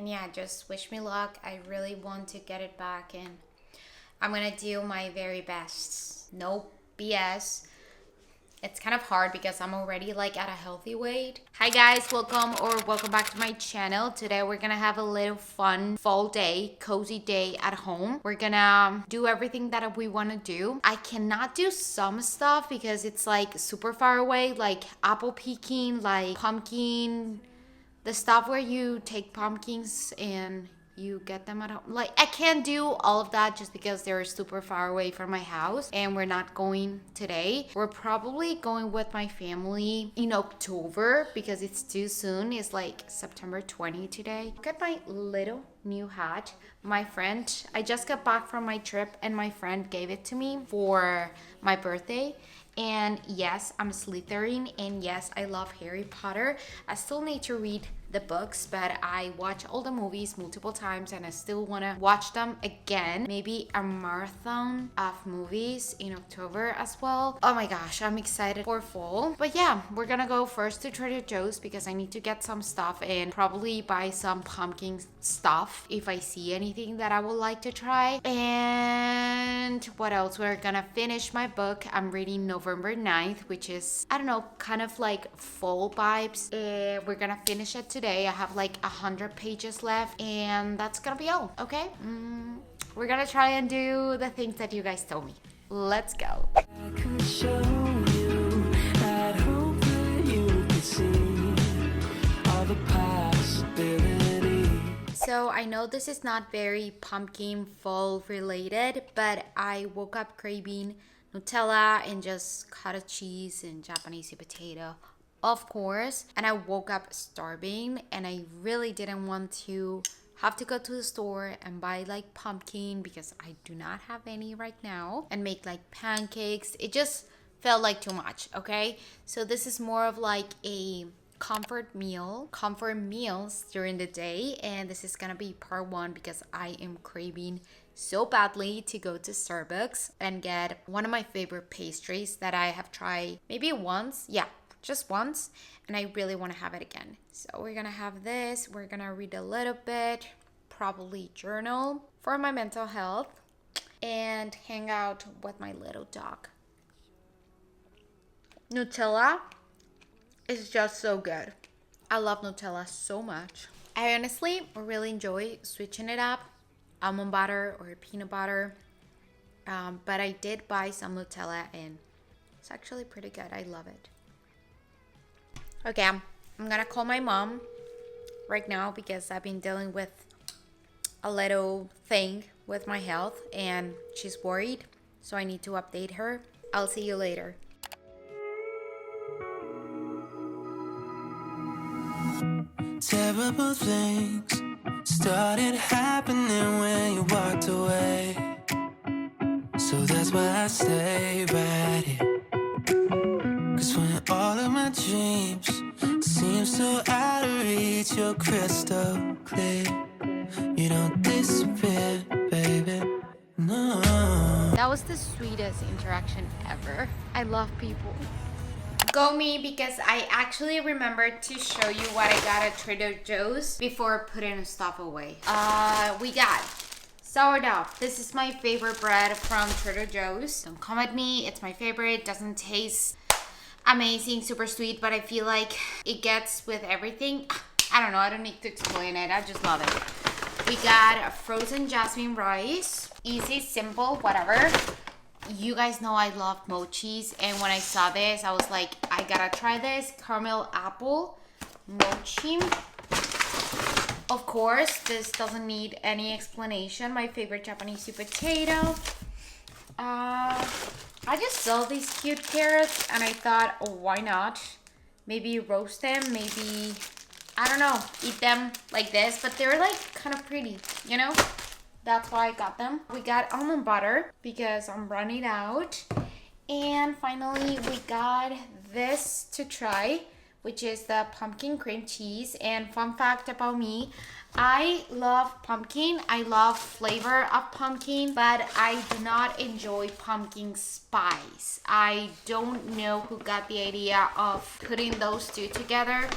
And yeah, just wish me luck. I really want to get it back, and I'm gonna do my very best. No BS. It's kind of hard because I'm already like at a healthy weight. Hi guys, welcome back to my channel. Today we're gonna have a little fun fall day, cozy day at home. We're gonna do everything that we want to do. I cannot do some stuff because it's like super far away, like apple picking, like pumpkin, the stuff where you take pumpkins and you get them at home. Like, I can't do all of that just because they're super far away from my house and we're not going today. We're probably going with my family in October because it's too soon. It's like September 20 today. Look at my little new hat. My friend, I just got back from my trip and my friend gave it to me for my birthday. And yes, I'm Slytherin, and yes, I love Harry Potter. I still need to read the books, but I watch all the movies multiple times and I still want to watch them again. Maybe a marathon of movies in October as well. Oh my gosh, I'm excited for fall. But yeah, we're gonna go first to Trader Joe's because I need to get some stuff and probably buy some pumpkin stuff if I see anything that I would like to try. And what else? We're gonna finish my book. I'm reading November 9th, which is, I don't know, kind of like fall vibes. We're gonna finish it today. I have like 100 pages left, and that's gonna be all. Okay, we're gonna try and do the things that you guys told me. Let's go. So I know this is not very pumpkin fall related, but I woke up craving Nutella and just cottage cheese and Japanese potato, of course. And I woke up starving and I really didn't want to have to go to the store and buy like pumpkin because I do not have any right now, and make like pancakes. It just felt like too much, okay? So this is more of like a comfort meals during the day, and this is gonna be part one because I am craving so badly to go to Starbucks and get one of my favorite pastries that I have tried maybe once, just once, and I really want to have it again. So we're gonna have this, we're gonna read a little bit, probably journal for my mental health, and hang out with my little dog. Nutella is just so good. I love Nutella so much. I honestly really enjoy switching it up, almond butter or peanut butter. But I did buy some Nutella and it's actually pretty good. I love it. Okay, I'm gonna call my mom right now because I've been dealing with a little thing with my health and she's worried. So I need to update her. I'll see you later. Terrible things started happening when you walked away. So that's why I stay right here. Cause when all of my dreams seem so out of reach, you're crystal clear. You don't disappear, baby. No. That was the sweetest interaction ever. I love people. Go me, because I actually remembered to show you what I got at Trader Joe's before putting stuff away. We got sourdough. This is my favorite bread from Trader Joe's. Don't come at me, it's my favorite. Doesn't taste amazing, super sweet, but I feel like it gets with everything. I don't know, I don't need to explain it, I just love it. We got a frozen jasmine rice. Easy, simple, whatever. You guys know I love mochis, and when I saw this, I was like, I gotta try this. Caramel apple mochi. Of course, this doesn't need any explanation. My favorite Japanese sweet potato. I just saw these cute carrots, and I thought, oh, why not? Maybe roast them, maybe, I don't know, eat them like this, but they're like kind of pretty, you know? That's why I got them. We got almond butter because I'm running out. And finally, we got this to try, which is the pumpkin cream cheese. And fun fact about me, I love pumpkin. I love flavor of pumpkin, but I do not enjoy pumpkin spice. I don't know who got the idea of putting those two together.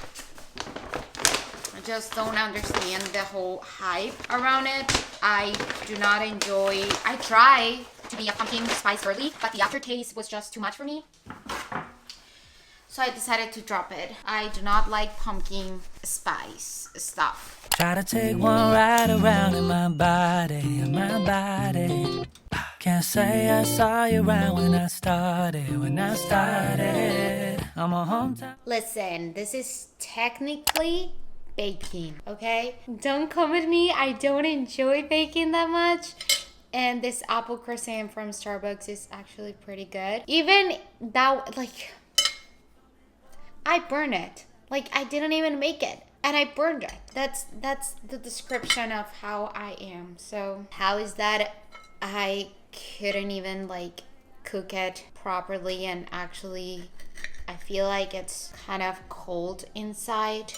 just don't understand the whole hype around it. I do not enjoy. I try to be a pumpkin spice girly, but the aftertaste was just too much for me. So I decided to drop it. I do not like pumpkin spice stuff. Try to take one ride around in my body, Can't say I saw you around when I started. I'm a hometown. Listen, this is technically baking, okay? Don't come with me. I don't enjoy baking that much. And this apple croissant from Starbucks is actually pretty good. Even that, like, I burned it. Like, I didn't even make it. And I burned it. That's the description of how I am. So how is that I couldn't even like cook it properly, and actually I feel like it's kind of cold inside.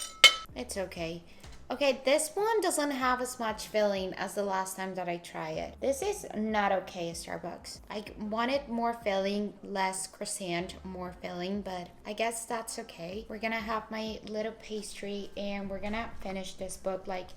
It's okay. Okay, this one doesn't have as much filling as the last time that I tried it. This is not okay, Starbucks. I wanted more filling, less croissant, more filling, but I guess that's okay. We're gonna have my little pastry and we're gonna finish this book like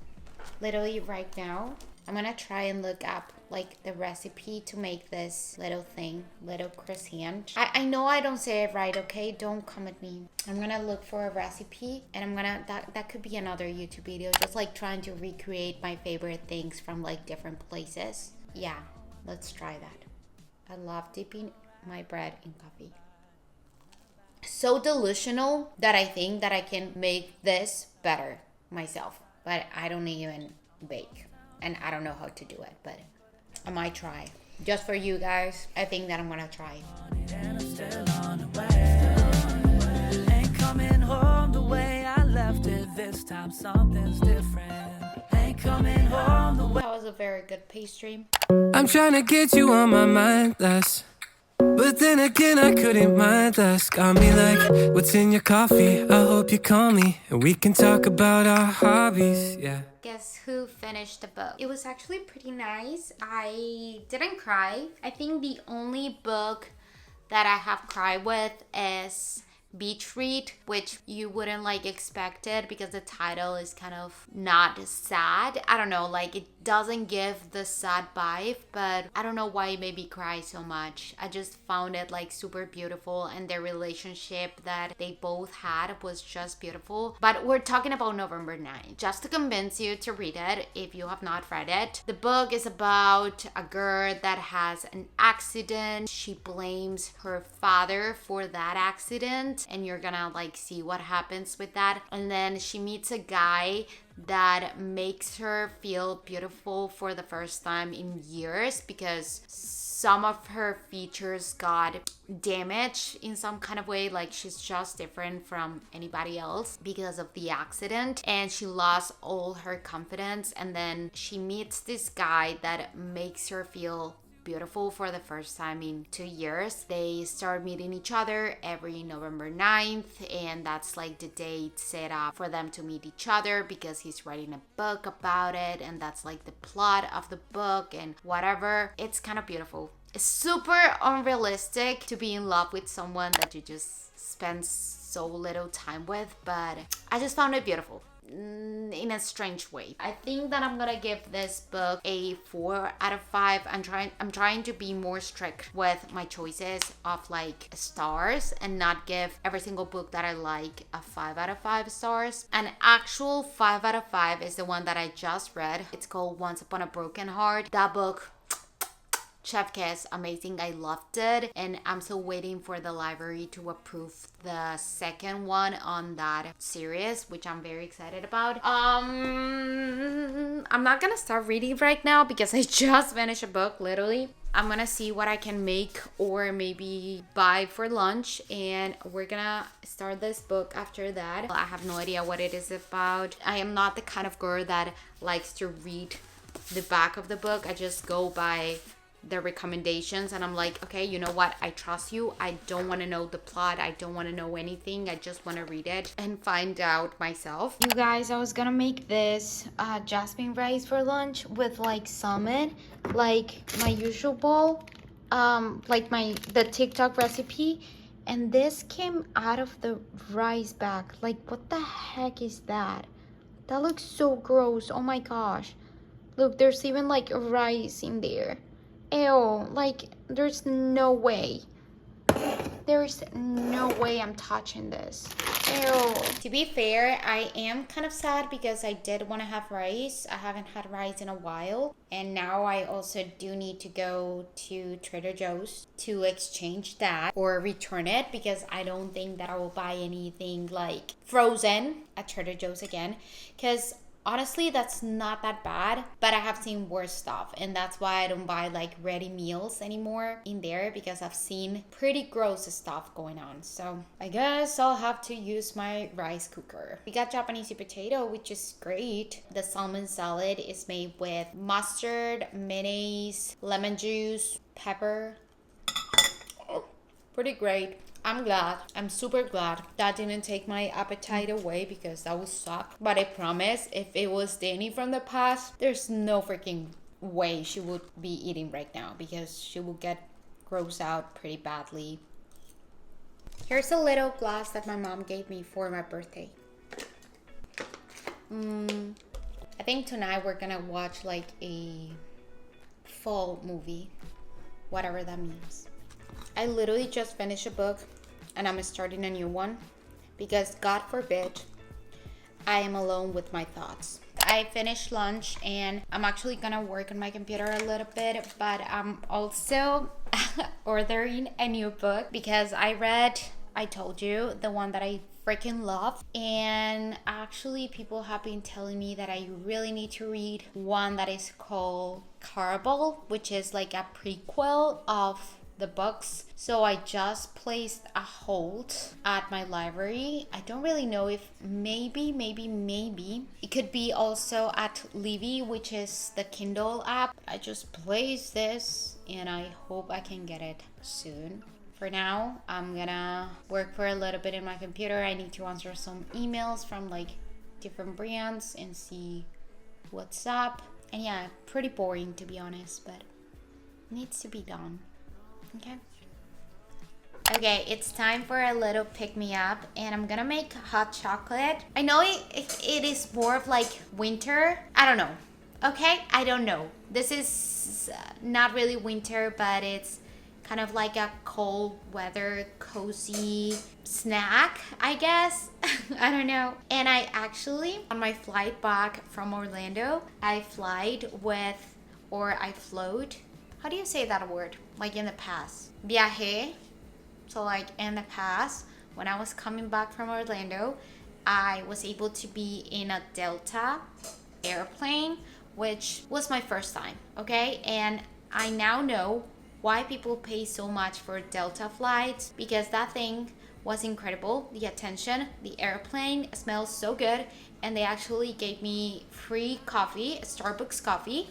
literally right now. I'm gonna try and look up like the recipe to make this little thing, little croissant. I know I don't say it right, okay? Don't come at me. I'm gonna look for a recipe and I'm gonna, that could be another YouTube video, just like trying to recreate my favorite things from like different places. Yeah, let's try that. I love dipping my bread in coffee. So delusional that I think that I can make this better myself, but I don't even bake. And I don't know how to do it, but I might try. Just for you guys, I think that I'm gonna try. Ain't coming home the way I left it. This time something's different. Ain't coming home the way. That was a very good pastry. I'm trying to get you on my mind less, but then again I couldn't mind less. Got me like, what's in your coffee? I hope you call me and we can talk about our hobbies. Yeah. Guess who finished the book? It was actually pretty nice. I didn't cry. I think the only book that I have cried with is Beach Read, which you wouldn't like expect it because the title is kind of not sad. I don't know, like it doesn't give the sad vibe, but I don't know why it made me cry so much. I just found it like super beautiful, and their relationship that they both had was just beautiful. But we're talking about November 9th, just to convince you to read it if you have not read it. The book is about a girl that has an accident. She blames her father for that accident, and you're gonna like see what happens with that. And then she meets a guy that makes her feel beautiful for the first time in years because some of her features got damaged in some kind of way. Like she's just different from anybody else because of the accident, and she lost all her confidence. And then she meets this guy that makes her feel beautiful for the first time in 2 years. They start meeting each other every November 9th, and that's like the date set up for them to meet each other because he's writing a book about it, and that's like the plot of the book and whatever. It's kind of beautiful. It's super unrealistic to be in love with someone that you just spend so little time with, but I just found it beautiful in a strange way. I think that I'm gonna give this book a 4 out of 5. I'm trying to be more strict with my choices of like stars and not give every single book that I like a 5 out of 5 stars. An actual 5 out of 5 is the one that I just read. It's called Once Upon a Broken Heart. That book, chef kiss, amazing. I loved it, and I'm still waiting for the library to approve the second one on that series, which I'm very excited about. I'm not gonna start reading right now because I just finished a book, literally. I'm gonna see what I can make or maybe buy for lunch, and we're gonna start this book after that. I have no idea what it is about. I am not the kind of girl that likes to read the back of the book. I just go by the recommendations, and I'm like, okay, you know what, I trust you. I don't want to know the plot. I don't want to know anything. I just want to read it and find out myself. You guys, I was gonna make this jasmine rice for lunch with like salmon, like my usual bowl, like the TikTok recipe, and this came out of the rice bag. Like, what the heck is that? That looks so gross. Oh my gosh. Look, there's even like rice in there. Ew, like there's no way. There's no way I'm touching this. Ew. To be fair, I am kind of sad because I did want to have rice. I haven't had rice in a while. And now I also do need to go to Trader Joe's to exchange that or return it because I don't think that I will buy anything like frozen at Trader Joe's again. Because honestly, that's not that bad, but I have seen worse stuff, and that's why I don't buy like ready meals anymore in there because I've seen pretty gross stuff going on. So I guess I'll have to use my rice cooker. We got Japanese potato, which is great. The salmon salad is made with mustard, mayonnaise, lemon juice, pepper. Pretty great. I'm glad. I'm super glad that didn't take my appetite away because that would suck. But I promise, if it was Dani from the past, there's no freaking way she would be eating right now because she would get grossed out pretty badly. Here's a little glass that my mom gave me for my birthday. I think tonight we're gonna watch like a fall movie, whatever that means. I literally just finished a book and I'm starting a new one because God forbid I am alone with my thoughts. I finished lunch and I'm actually gonna work on my computer a little bit, but I'm also ordering a new book because I told you, the one that I freaking love, and actually people have been telling me that I really need to read one that is called Carbol, which is like a prequel of the books. So I just placed a hold at my library. I don't really know if maybe it could be also at Libby, which is the Kindle app. I just placed this and I hope I can get it soon. For now, I'm gonna work for a little bit in my computer. I need to answer some emails from like different brands and see what's up. And yeah, pretty boring to be honest, but needs to be done. Okay, it's time for a little pick-me-up, and I'm gonna make hot chocolate. I know it is more of like winter. I don't know. Okay, I don't know. This is not really winter, but it's kind of like a cold weather, cozy snack, I guess. I don't know. And I actually, on my flight back from Orlando, I float. How do you say that word? Like in the past. Viajé. So like in the past, when I was coming back from Orlando, I was able to be in a Delta airplane, which was my first time, okay? And I now know why people pay so much for Delta flights, because that thing was incredible. The attention, the airplane smells so good, and they actually gave me free coffee, Starbucks coffee.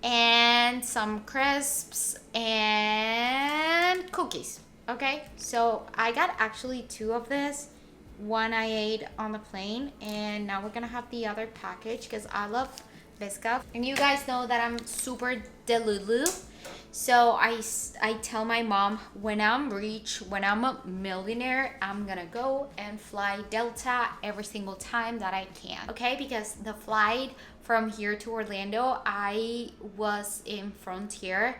And some crisps and cookies. Okay, so I got actually 2 of this. One I ate on the plane, and now we're gonna have the other package because I love Biscuit. And you guys know that I'm super delulu. So I tell my mom, when I'm rich, when I'm a millionaire, I'm gonna go and fly Delta every single time that I can. Okay, because the flight from here to Orlando, I was in Frontier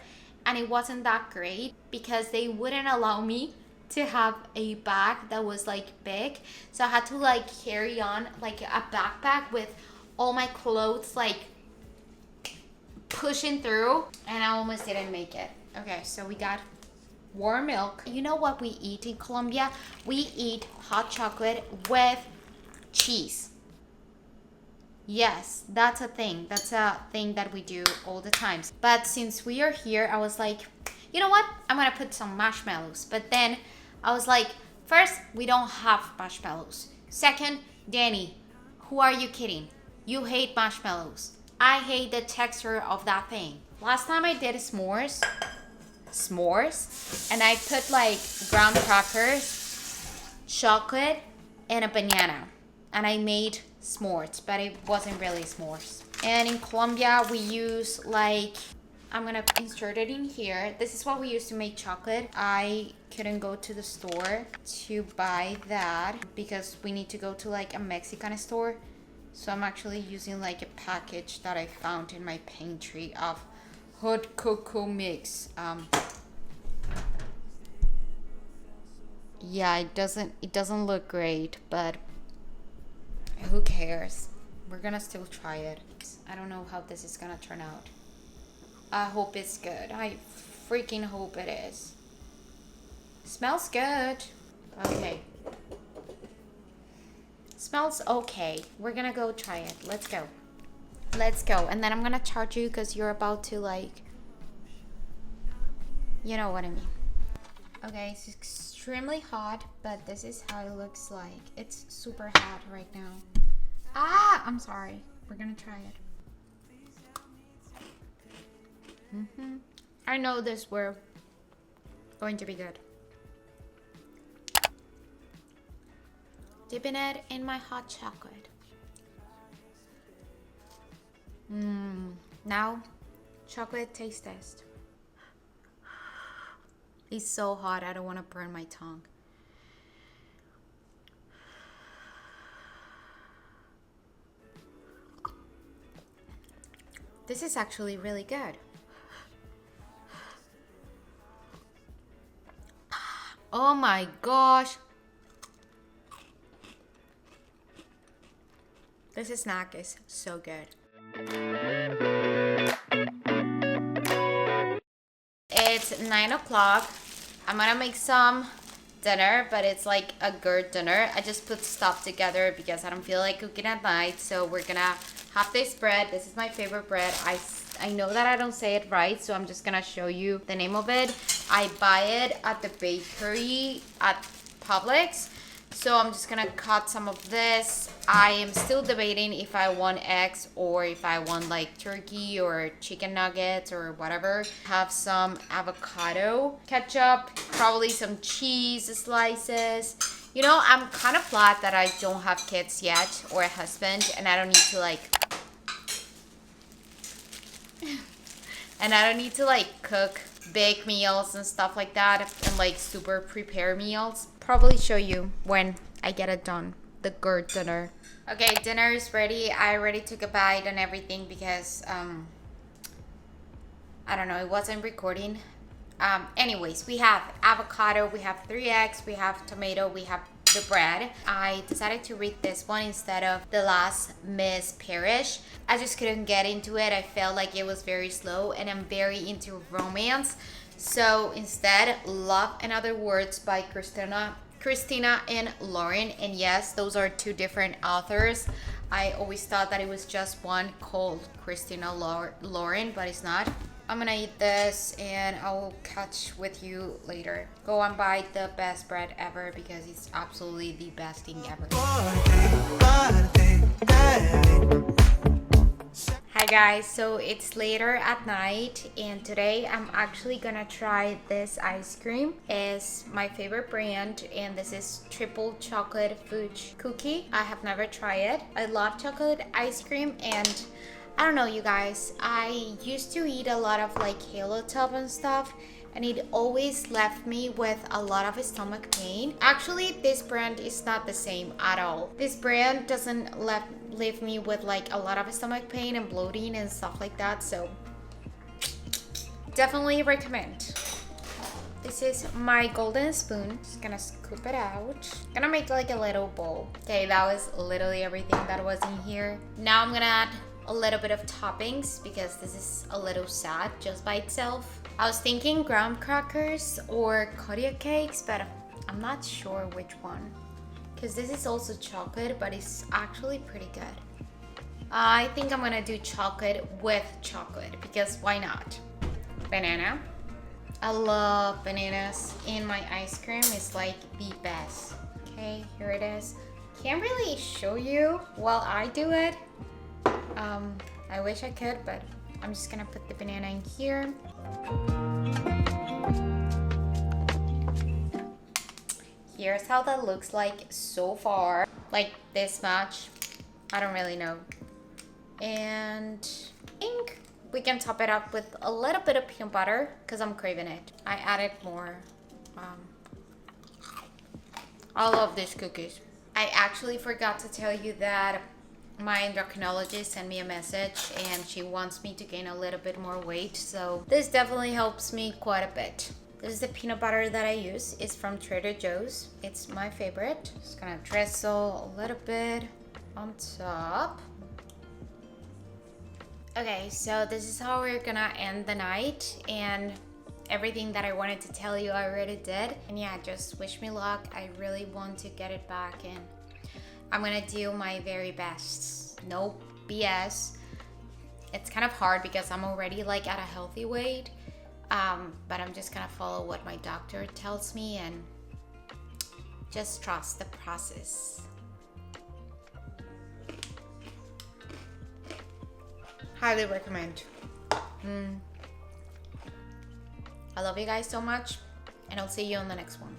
and it wasn't that great because they wouldn't allow me to have a bag that was like big. So I had to like carry on like a backpack with all my clothes like pushing through, and I almost didn't make it. Okay, so we got warm milk. You know what we eat in Colombia? We eat hot chocolate with cheese. Yes, that's a thing. That's a thing that we do all the time. But since we are here, I was like, you know what? I'm gonna put some marshmallows. But then I was like, first, we don't have marshmallows. Second, Dani, who are you kidding? You hate marshmallows. I hate the texture of that thing. Last time I did s'mores, and I put like graham crackers, chocolate, and a banana. And I made s'mores, but it wasn't really s'mores. And in Colombia, we use like, I'm gonna insert it in here. This is what we use to make chocolate. I couldn't go to the store to buy that because we need to go to like a Mexican store So I'm actually using like a package that I found in my pantry of hot cocoa mix. Yeah, it doesn't look great, but who cares? We're gonna still try it. I don't know how this is gonna turn out. I hope it's good. I freaking hope it is. Smells good. Okay. Smells okay. We're gonna go try it. Let's go. Let's go. And then I'm gonna charge you because you're about to like, you know what I mean. Okay, it's extremely hot, but this is how it looks like. It's super hot right now. Ah, I'm sorry. We're gonna try it. I know this were going to be good. Dipping it in my hot chocolate. Now, chocolate taste test. It's so hot, I don't want to burn my tongue. This is actually really good. Oh my gosh. This snack is so good. It's 9 o'clock. I'm gonna make some dinner, but it's like a good dinner. I just put stuff together because I don't feel like cooking at night. So we're gonna have this bread. This is my favorite bread. I know that I don't say it right, so I'm just gonna show you the name of it. I buy it at the bakery at Publix. So I'm just gonna cut some of this. I am still debating if I want eggs or if I want like turkey or chicken nuggets or whatever. Have some avocado, ketchup, probably some cheese slices. You know, I'm kind of glad that I don't have kids yet or a husband, and I don't need to like cook big meals and stuff like that and like super prepare meals. Probably show you when I get it done, the good dinner. Okay, dinner is ready. I already took a bite and everything because I don't know, it wasn't recording. Anyways, we have avocado, we have 3 eggs, we have tomato, we have the bread. I decided to read this one instead of The Last Miss Parrish. I just couldn't get into it. I felt like it was very slow, and I'm very into romance. So instead, Love and Other Words by Christina and Lauren. And yes, those are 2 different authors. I always thought that it was just one called Christina Lauren, but it's not. I'm gonna eat this and I will catch with you later. Go and buy the best bread ever because it's absolutely the best thing ever. Hi guys, so it's later at night and today I'm actually gonna try this ice cream. It's my favorite brand and this is triple chocolate fudge cookie. I have never tried it. I love chocolate ice cream and I don't know you guys, I used to eat a lot of like Halo Top and stuff and it always left me with a lot of stomach pain. Actually, this brand is not the same at all. This brand doesn't leave me with like a lot of stomach pain and bloating and stuff like that, so definitely recommend. This is my golden spoon. Just gonna scoop it out. Gonna make like a little bowl. Okay, that was literally everything that was in here. Now I'm gonna add a little bit of toppings because this is a little sad just by itself. I was thinking graham crackers or Kodiak cakes, but I'm not sure which one because this is also chocolate, but it's actually pretty good. I think I'm gonna do chocolate with chocolate because why not? Banana. I love bananas in my ice cream. It's like the best. Okay, here it is. Can't really show you while I do it. I wish I could, but I'm just gonna put the banana in here. Here's how that looks like so far. Like this much. I don't really know. And I think we can top it up with a little bit of peanut butter because I'm craving it. I added more. I love these cookies. I actually forgot to tell you that my endocrinologist sent me a message and she wants me to gain a little bit more weight. So this definitely helps me quite a bit. This is the peanut butter that I use. It's from Trader Joe's. It's my favorite. Just gonna drizzle a little bit on top. Okay, so this is how we're gonna end the night, and everything that I wanted to tell you I already did. And yeah, just wish me luck. I really want to get it back, and I'm gonna do my very best. No BS. It's kind of hard because I'm already like at a healthy weight, but I'm just gonna follow what my doctor tells me and just trust the process. Highly recommend. I love you guys so much, and I'll see you on the next one.